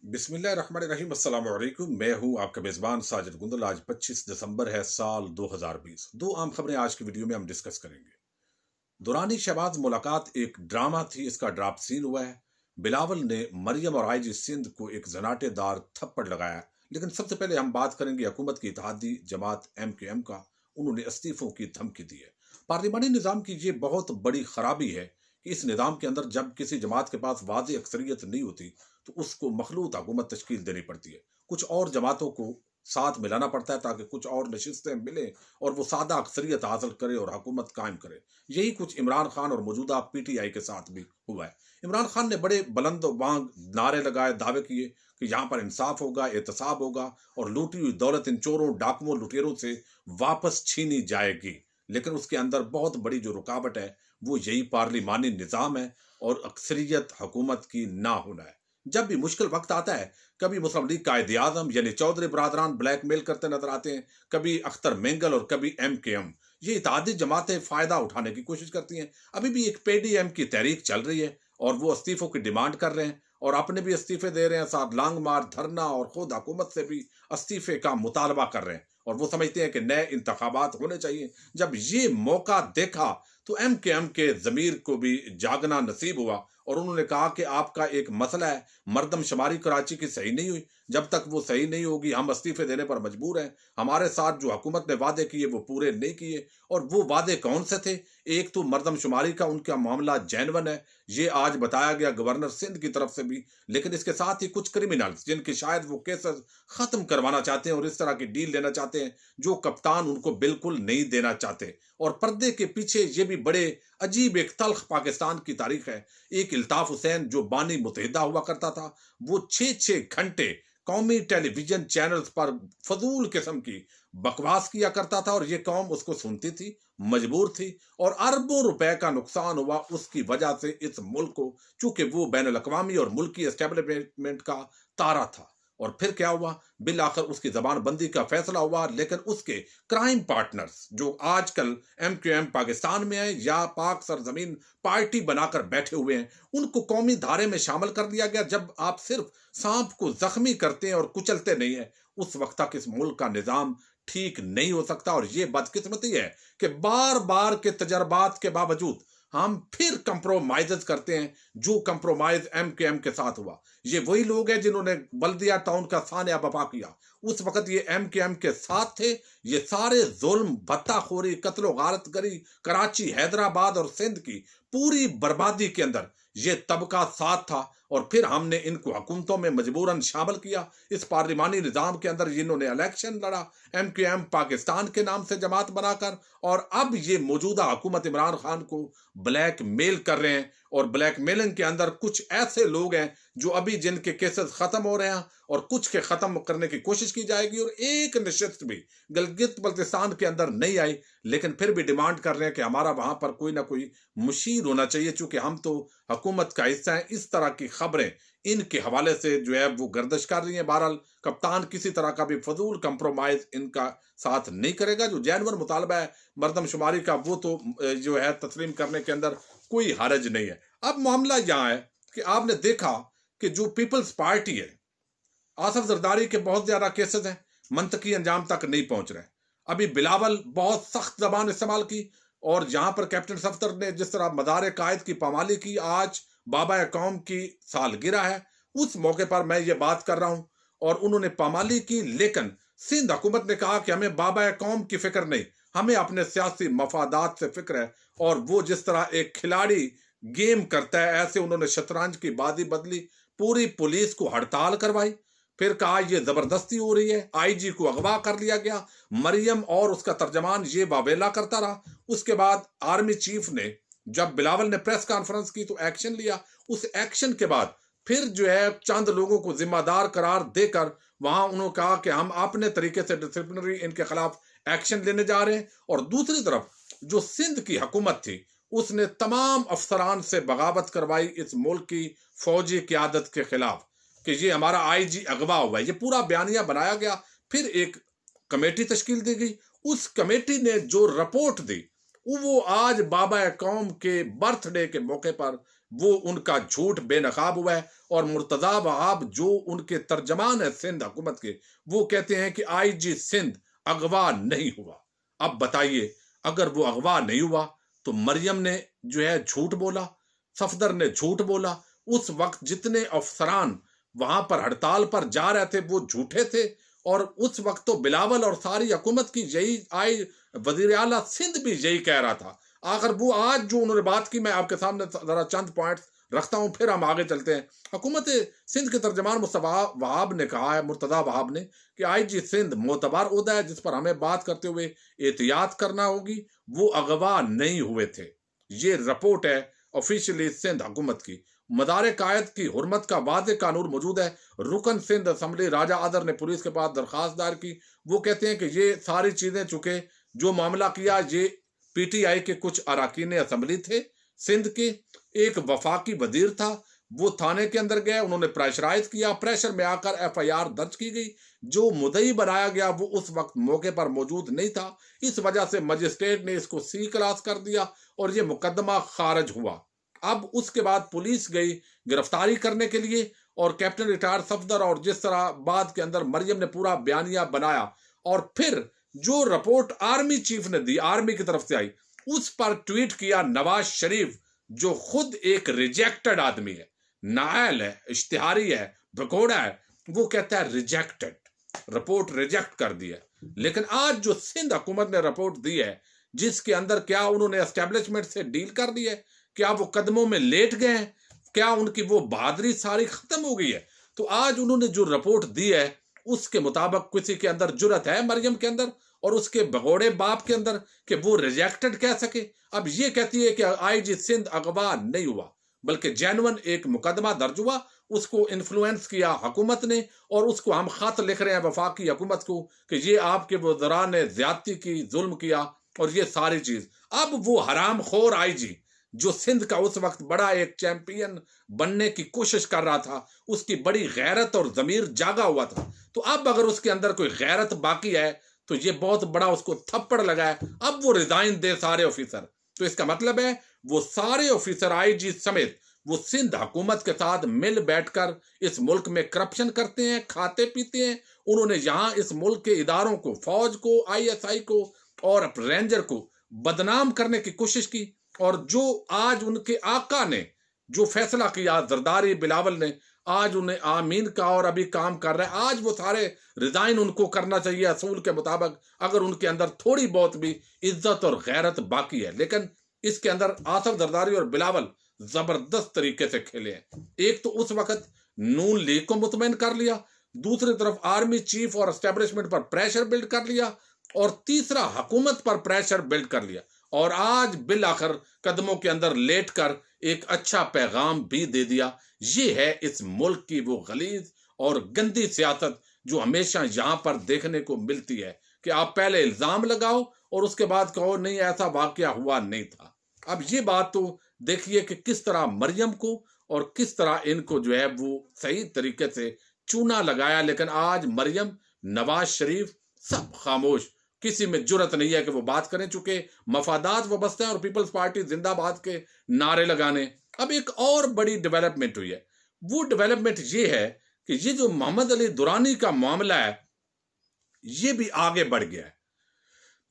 बिस्मिल्लाहिर्रहमानिर्रहीम अस्सलाम वालेकुम। मैं हूं आपका मेज़बान साजिद गुंदल। आज 25 दिसंबर है, साल 2020। दो आम खबरें आज की वीडियो में हम डिस्कस करेंगे। दुरानी शहबाज मुलाकात एक ड्रामा थी, इसका ड्राफ्ट सीन हुआ है। बिलावल ने मरियम और आईजी सिंध को एक जनाटेदार थप्पड़ लगाया। लेकिन सबसे पहले हम बात करेंगे हुकूमत की इत्तेहादी जमात MQM का। उन्होंने इस्तीफों की धमकी दी है। पार्लिमानी निज़ाम की ये बहुत बड़ी खराबी है कि इस निज़ाम के अंदर जब किसी जमात के पास वाज़ेह अक्सरियत नहीं होती तो उसको मखलूत हुकूमत तश्कील देनी पड़ती है। कुछ और जमातों को साथ मिलाना पड़ता है ताकि कुछ और नशिस्तें मिलें और वो सादा अक्सरियत हासिल करे और हुकूमत कायम करे। यही कुछ इमरान खान और मौजूदा PTI के साथ भी हुआ है। इमरान खान ने बड़े बुलंद बांग नारे लगाए, दावे किए कि यहाँ पर इंसाफ होगा, एहतसाब होगा और लूटी हुई दौलत इन चोरों, डाकुओं, लुटेरों से वापस छीनी जाएगी। लेकिन उसके अंदर बहुत बड़ी जो रुकावट है वो यही पार्लिमानी निज़ाम है और अक्सरियत हुकूमत की ना होना है। जब भी मुश्किल वक्त आता है, कभी मुस्लिम लीग कायदे आजम यानी चौधरी बरादरान ब्लैकमेल करते नजर आते हैं, कभी अख्तर मेंगल और कभी MKM। ये इत्तेहादी जमातें फायदा उठाने की कोशिश करती हैं। अभी भी एक PDM की तहरीक चल रही है और वो इस्तीफों की डिमांड कर रहे हैं और अपने भी इस्तीफे दे रहे हैं, साथ लांग मार, धरना और खुद हुकूमत से भी इस्तीफे का मुतालबा कर रहे हैं। और वो समझते हैं कि नए इंतखाबात होने चाहिए। जब ये मौका देखा तो MKM के जमीर को भी जागना नसीब हुआ और उन्होंने कहा कि आपका एक मसला है, मरदमशुमारी कराची की सही नहीं हुई, जब तक वो सही नहीं होगी हम इस्तीफे देने पर मजबूर हैं। हमारे साथ जो हुकूमत ने वादे किए वो पूरे नहीं किए। और वो वादे कौन से थे? एक तो मरदमशुमारी का उनका मामला जेन्युइन है, ये आज बताया गया गवर्नर सिंध की तरफ से भी। लेकिन इसके साथ ही कुछ क्रिमिनल्स जिनके शायद वो केसेस खत्म करवाना चाहते हैं और इस तरह की डील लेना चाहते हैं जो कप्तान उनको बिल्कुल नहीं देना चाहते। और पर्दे के पीछे ये भी बड़े अजीब एक तल्ख पाकिस्तान की तारीख है। एक अल्ताफ हुसैन जो बानी मुत्तहिदा हुआ करता था, वो 6-6 घंटे कौमी टेलीविजन चैनल्स पर फजूल किस्म की बकवास किया करता था और ये कौम उसको सुनती थी, मजबूर थी। और अरबों रुपए का नुकसान हुआ उसकी वजह से इस मुल्क को, चूंकि वो बैनुल अक़वामी और मुल्की एस्टेब्लिशमेंट का तारा था। और फिर क्या हुआ? बिल आखिर उसकी जबान बंदी का फैसला हुआ। लेकिन उसके क्राइम पार्टनर्स जो आजकल MQM पाकिस्तान में है या पाक सरजमीन पार्टी बनाकर बैठे हुए हैं, उनको कौमी धारे में शामिल कर दिया गया। जब आप सिर्फ सांप को जख्मी करते हैं और कुचलते नहीं है, उस वक्त तक इस मुल्क का निजाम ठीक नहीं हो सकता। और ये बदकिस्मती है कि बार बार के तजर्बात के बावजूद हम फिर कंप्रोमाइज करते हैं, जो कंप्रोमाइज MKM के साथ हुआ। ये वही लोग हैं जिन्होंने बल्दिया टाउन का सानिया बपा किया। उस वक्त ये MKM के साथ थे। ये सारे जुल्म, भत्ताखोरी, कत्लो गारतगरी, कराची, हैदराबाद और सिंध की पूरी बर्बादी के अंदर ये तबका साथ था। और फिर हमने इनको हुकूमतों में मजबूरन शामिल किया। इस पार्लिमानी निज़ाम के अंदर जिन्होंने इलेक्शन लड़ा MQM पाकिस्तान के नाम से जमात बनाकर, और अब ये मौजूदा हुकूमत इमरान खान को ब्लैकमेल कर रहे हैं। और ब्लैकमेलिंग के अंदर कुछ ऐसे लोग हैं जो अभी जिनके केसेस खत्म हो रहे हैं और कुछ के खत्म करने की कोशिश की जाएगी। और एक नशिस्त भी गिलगित बल्तिस्तान के अंदर नहीं आई, लेकिन फिर भी डिमांड कर रहे हैं कि हमारा वहां पर कोई ना कोई मुशीर होना चाहिए, चूंकि हम तो हुकूमत का हिस्सा है। इस तरह की खबरें इनके हवाले से जो है वो गर्दिश कर रही है। बहरहाल कप्तान किसी तरह का भी फजूल कंप्रोमाइज इनका साथ नहीं करेगा। जो जेन्युइन मुतालबा है मरदमशुमारी का, वो तो जो है तस्लीम करने के अंदर कोई हरज नहीं है। अब मामला यहां है कि आपने देखा कि जो पीपल्स पार्टी है, आसफ जरदारी के बहुत ज्यादा केसेस हैं, मंतकी अंजाम तक नहीं पहुंच रहे। अभी बिलावल बहुत सख्त जबान इस्तेमाल की और जहां पर कैप्टन सफ्तर ने जिस तरह मदार कायद की पामाली की, आज बाबा कौम की सालगिरह है, उस मौके पर मैं ये बात कर रहा हूं और उन्होंने पामाली की। लेकिन सिंध हुकूमत ने कहा कि हमें बाबा कौम की फिक्र नहीं, हमें अपने सियासी मफादात से फिक्र है। और वो जिस तरह एक खिलाड़ी गेम करता है, ऐसे उन्होंने शतरंज की बाजी बदली, पूरी पुलिस को हड़ताल करवाई, फिर कहा ये जबरदस्ती हो रही है, IG को अगवा कर लिया गया, मरियम और उसका तर्जमान ये वावेला करता रहा। उसके बाद आर्मी चीफ ने, जब बिलावल ने प्रेस कॉन्फ्रेंस की तो एक्शन लिया। उस एक्शन के बाद फिर जो है चंद लोगों को जिम्मेदार करार देकर वहां उन्होंने कहा कि हम अपने तरीके से डिसिप्लिनरी इनके खिलाफ एक्शन लेने जा रहे हैं। और दूसरी तरफ जो सिंध की हुकूमत थी, उसने तमाम अफसरान से बगावत करवाई इस मुल्क की फौजी क़यादत के खिलाफ कि ये हमारा IG अगवा हुआ है। ये पूरा बयानिया बनाया गया। फिर एक कमेटी तश्कील दी गई। उस कमेटी ने जो रिपोर्ट दी वो आज बाबा कौम के बर्थडे के मौके पर वो उनका झूठ बेनकाब हुआ है। और मुर्तजा वहाब जो उनके तर्जमान है सिंध हुकूमत के, वो कहते हैं कि आईजी सिंध अगवा नहीं हुआ। अब बताइए, अगर वो अगवा नहीं हुआ तो मरियम ने जो है झूठ बोला, सफदर ने झूठ बोला। उस वक्त जितने अफसरान वहां पर हड़ताल पर जा रहे थे वो झूठे थे। और उस वक्त तो बिलावल और सारी हुकूमत की यही आई, वजीर आला सिंध भी यही कह रहा था। आखिर वो आज जो उन्होंने बात की, मैं आपके सामने जरा चंद पॉइंट्स रखता हूं, फिर हम आगे चलते हैं। हुकूमत सिंध के तर्जमान मुस्तफा वहाब ने कहा है, मुर्तजा वहाब ने, कि आईजी सिंध मोतबर उहदा है जिस पर हमें बात करते हुए एहतियात करना होगी, वो अगवा नहीं हुए थे। ये रिपोर्ट है ऑफिशियली सिंध हुकूमत की। मदारे कायद की हुर्मत का वाज़ेह कानून मौजूद है। रुकन सिंध असम्बली राजा आदर ने पुलिस के पास दरखास्त दायर की। वो कहते हैं कि ये सारी चीजें, चूंकि जो मामला किया ये पीटीआई के कुछ अरकान असम्बली थे सिंध के, एक वफाकी वजीर था, वो थाने के अंदर गए, उन्होंने प्रेशराइज किया, प्रेशर में आकर एफआईआर दर्ज की गई। जो मुद्दई बनाया गया वो उस वक्त मौके पर मौजूद नहीं था, इस वजह से मजिस्ट्रेट ने इसको सी क्लास कर दिया और ये मुकदमा खारिज हुआ। अब उसके बाद पुलिस गई गिरफ्तारी करने के लिए, और कैप्टन रिटायर्ड सफदर और जिस तरह बाद के अंदर मरियम ने पूरा बयानिया बनाया, और फिर जो रिपोर्ट आर्मी चीफ ने दी, आर्मी की तरफ से आई, उस पर ट्वीट किया नवाज शरीफ, जो खुद एक रिजेक्टेड आदमी है, नायल है, इश्तिहारी है, भगोड़ा है। वो कहता है रिजेक्टेड, रिपोर्ट रिजेक्ट कर दी है। लेकिन आज जो सिंध हुकूमत ने रिपोर्ट दी है, जिसके अंदर क्या उन्होंने एस्टेब्लिशमेंट से डील कर दी है, क्या वो कदमों में लेट गए हैं, क्या उनकी वो बहादुरी सारी खत्म हो गई है? तो आज उन्होंने जो रिपोर्ट दी है उसके मुताबिक किसी के अंदर जुर्रत है, मरियम के अंदर और उसके भगोड़े बाप के अंदर, कि वो रिजेक्टेड कह सके। अब ये कहती है कि आईजी सिंध अगवा नहीं हुआ, बल्कि जेन्युइन एक मुकदमा दर्ज हुआ, उसको इन्फ्लुएंस किया हुकूमत ने, और उसको हम खत लिख रहे हैं वफाकी हुकूमत को कि ये आपके वज़रा ने ज्यादती की, जुल्म किया, और ये सारी चीज। अब वो हराम खोर आईजी जो सिंध का उस वक्त बड़ा एक चैंपियन बनने की कोशिश कर रहा था, उसकी बड़ी गैरत और जमीर जागा हुआ था, तो अब अगर उसके अंदर कोई गैरत बाकी है तो ये बहुत बड़ा उसको थप्पड़ लगा है। अब वो रिजाइन दे सारे ऑफिसर, तो इसका मतलब है वो सारे ऑफिसर आईजी समेत वो सिंध हुकूमत के साथ मिल बैठकर इस मुल्क में करप्शन करते हैं, खाते पीते हैं। उन्होंने यहाँ इस मुल्क के इदारों को, फौज को, आईएसआई को और रेंजर को बदनाम करने की कोशिश की। और जो आज उनके आका ने जो फैसला किया, जरदारी बिलावल ने, आज उन्हें आमीन का और अभी काम कर रहे हैं। आज वो सारे रिजाइन उनको करना चाहिए असूल के मुताबिक, अगर उनके अंदर थोड़ी बहुत भी इज्जत और गैरत बाकी है। लेकिन इसके अंदर आसफ जरदारी और बिलावल जबरदस्त तरीके से खेले हैं। एक तो उस वक्त नून लीग को मुतमईन कर लिया, दूसरी तरफ आर्मी चीफ और एस्टेब्लिशमेंट पर प्रेशर बिल्ड कर लिया, और तीसरा हुकूमत पर प्रेशर बिल्ड कर लिया, और आज बिल आखिर कदमों के अंदर लेट कर एक अच्छा पैगाम भी दे दिया। ये है इस मुल्क की वो गलीज और गंदी सियासत जो हमेशा यहां पर देखने को मिलती है, कि आप पहले इल्जाम लगाओ और उसके बाद कहो नहीं ऐसा वाकया हुआ नहीं था। अब ये बात तो देखिए कि किस तरह मरियम को और किस तरह इनको जो है वो सही तरीके से चूना लगाया। लेकिन आज मरियम, नवाज शरीफ सब खामोश, किसी में जुर्रत नहीं है कि वो बात करें, चूंकि मफादात वाबस्ते हैं और पीपल्स पार्टी जिंदाबाद के नारे लगाने। अब एक और बड़ी डेवलपमेंट हुई है, वो डेवलपमेंट ये है कि ये जो मोहम्मद अली दुरानी का मामला है ये भी आगे बढ़ गया है।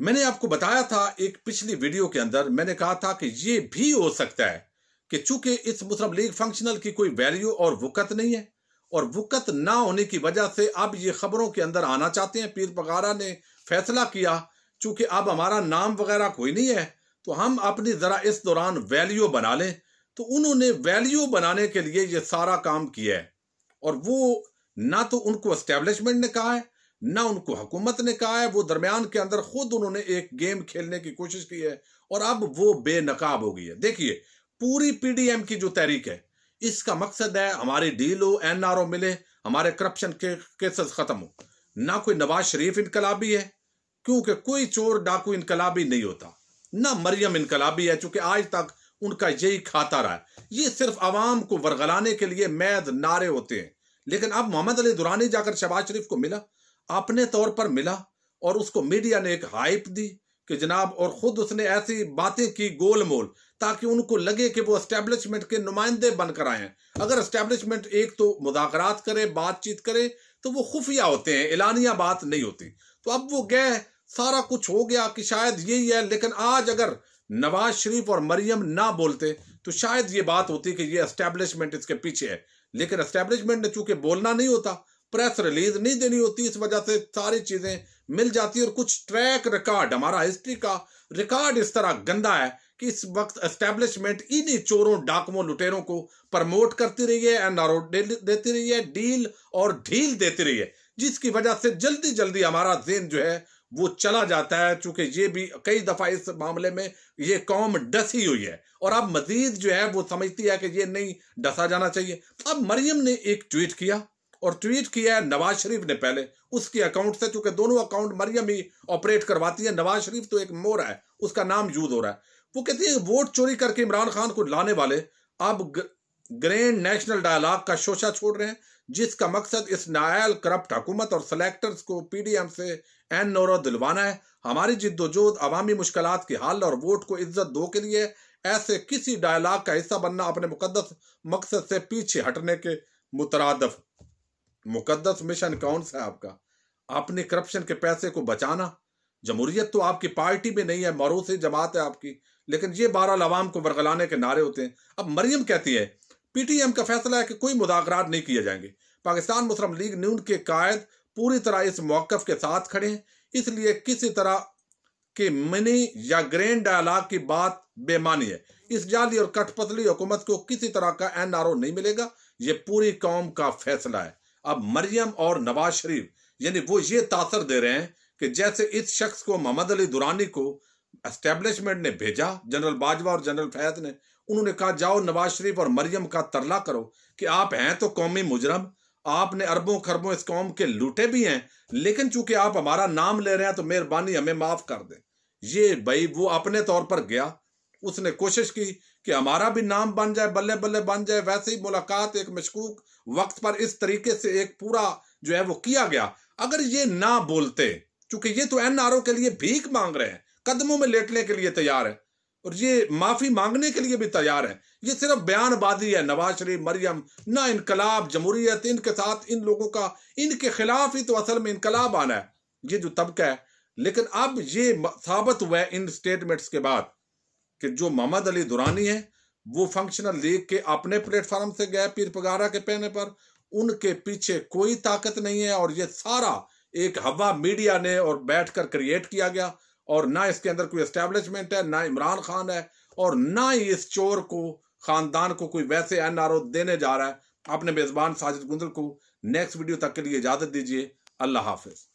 मैंने आपको बताया था एक पिछली वीडियो के अंदर, मैंने कहा था कि ये भी हो सकता है कि चूंकि इस मुस्लिम लीग फंक्शनल की कोई वैल्यू और वुकत नहीं है, और वुकत ना होने की वजह से अब ये खबरों के अंदर आना चाहते हैं। पीर पगारा ने फैसला किया, चूंकि अब हमारा नाम वगैरह कोई नहीं है तो हम अपनी जरा इस दौरान वैल्यू बना लें। तो उन्होंने वैल्यू बनाने के लिए ये सारा काम किया है, और वो ना तो उनको एस्टेब्लिशमेंट ने कहा है, ना उनको हुकूमत ने कहा है। वो दरमियान के अंदर खुद उन्होंने एक गेम खेलने की कोशिश की है, और अब वो बेनकाब हो गई है। देखिए, पूरी पीडीएम की जो तहरीक है, इसका मकसद है हमारी डील हो, एनआरओ मिले, हमारे करप्शन के केसेस खत्म हो। ना कोई नवाज शरीफ इनकलाबी है, क्योंकि कोई चोर डाकू इनकलाबी नहीं होता, ना मरियम इनकलाबी है, चूंकि आज तक उनका यही खाता रहा है। ये सिर्फ आवाम को वरगलाने के लिए मैद नारे होते हैं। लेकिन अब मोहम्मद अली दुरानी जाकर शहबाज शरीफ को मिला, अपने तौर पर मिला, और उसको मीडिया ने एक हाइप दी कि जनाब, और खुद उसने ऐसी बातें की गोल मोल ताकि उनको लगे कि वो एस्टेब्लिशमेंट के नुमाइंदे बनकर आए हैं। अगर एस्टेब्लिशमेंट एक तो मुज़ाकरात करे, बातचीत करे, तो वो खुफिया होते हैं, एलानिया बात नहीं होती। तो अब वो गए, सारा कुछ हो गया कि शायद यही है। लेकिन आज अगर नवाज शरीफ और मरियम ना बोलते तो शायद ये बात होती कि ये एस्टेब्लिशमेंट इसके पीछे है। लेकिन एस्टेब्लिशमेंट ने चूंकि बोलना नहीं होता, प्रेस रिलीज नहीं देनी होती, इस वजह से सारी चीजें मिल जाती है। और कुछ ट्रैक रिकॉर्ड, हमारा हिस्ट्री का रिकॉर्ड इस तरह गंदा है कि इस वक्त एस्टेब्लिशमेंट इन्हीं चोरों, डाकुओं, लुटेरों को प्रमोट करती रही है, एनआरओ देती रही है, डील और ढील देती रही है, जिसकी वजह से जल्दी जल्दी हमारा ज़हन जो है वो चला जाता है। चूंकि ये भी कई दफा इस मामले में ये कौम डसी हुई है और अब मजीद जो है वो समझती है कि ये नहीं डसा जाना चाहिए। अब मरियम ने एक ट्वीट किया, और ट्वीट किया है नवाज शरीफ ने पहले उसके अकाउंट से, चूंकि दोनों अकाउंट मरियम ही ऑपरेट करवाती है। नवाज शरीफ तो एक मोर है, उसका नाम यूज हो रहा है। वो कहती है वोट चोरी करके इमरान खान को लाने वाले अब ग्रैंड नेशनल डायलॉग का शोशा छोड़ रहे हैं, जिसका मकसद इस नायल करप्ट हुकूमत और सेलेक्टर्स को पीडीएम से एन नौरो दिलवाना है। हमारी जिद्दोजहद अवामी मुश्किलात के हल और वोट को इज्जत दो के लिए ऐसे किसी डायलॉग का हिस्सा बनना अपने मुकद्दस मकसद से पीछे हटने के मुतरादफ। मुकद्दस मिशन कौन सा है आपका? अपने करप्शन के पैसे को बचाना। जमहूरियत तो आपकी पार्टी में नहीं है, मरूसी जमात है आपकी, लेकिन ये 12 अवाम को वर्गलाने के नारे होते हैं। अब मरियम कहती है पीटीएम का फैसला है कि कोई मुज़ाकरात नहीं किए जाएंगे। पाकिस्तान मुस्लिम लीग नून के कायद पूरी तरह इस मौक़िफ़ के साथ खड़े हैं, इसलिए किसी तरह के मिनी या ग्रैंड डायलॉग की बात बेमानी है। इस जाली और कठपुतली हुकूमत को किसी तरह का एनआरओ नहीं मिलेगा, ये पूरी कौम का फैसला है। अब मरियम और नवाज शरीफ यानी वो ये तासर दे रहे हैं कि जैसे इस शख्स को मोहम्मद अली दुरानी को एस्टेब्लिशमेंट ने भेजा, जनरल बाजवा और जनरल फैद ने, उन्होंने कहा जाओ नवाज शरीफ और मरियम का तरला करो कि आप हैं तो कौमी मुजरम, आपने अरबों खरबों इस कौम के लूटे भी हैं, लेकिन चूंकि आप हमारा नाम ले रहे हैं तो मेहरबानी हमें माफ कर दें। ये भाई वो अपने तौर पर गया, उसने कोशिश की कि हमारा भी नाम बन जाए, बल्ले बल्ले बन जाए। वैसे ही मुलाकात एक मशकूक वक्त पर इस तरीके से एक पूरा जो है वो किया गया। अगर ये ना बोलते, चूंकि ये तो एनआरओ के लिए भीख मांग रहे हैं, कदमों में लेटने के लिए तैयार है और ये माफी मांगने के लिए भी तैयार है, ये सिर्फ बयानबाजी है। नवाज शरीफ, मरियम ना इनकलाब, जमहूरियत, इनके साथ इन लोगों का, इनके खिलाफ ही तो असल में इनकलाब आना है, ये जो तबका है। लेकिन अब ये साबित हुआ है इन स्टेटमेंट्स के बाद कि जो मोहम्मद अली दुरानी है वो फंक्शनल लीग के अपने प्लेटफॉर्म से गए पीर पगारा के पहने पर, उनके पीछे कोई ताकत नहीं है और ये सारा एक हवा मीडिया ने और बैठकर क्रिएट किया गया। और ना इसके अंदर कोई एस्टेब्लिशमेंट है, ना इमरान खान है, और ना ही इस चोर को, खानदान को कोई वैसे एनआरओ देने जा रहा है। अपने मेजबान साजिद गुंदल को नेक्स्ट वीडियो तक के लिए इजाजत दीजिए। अल्लाह हाफिज।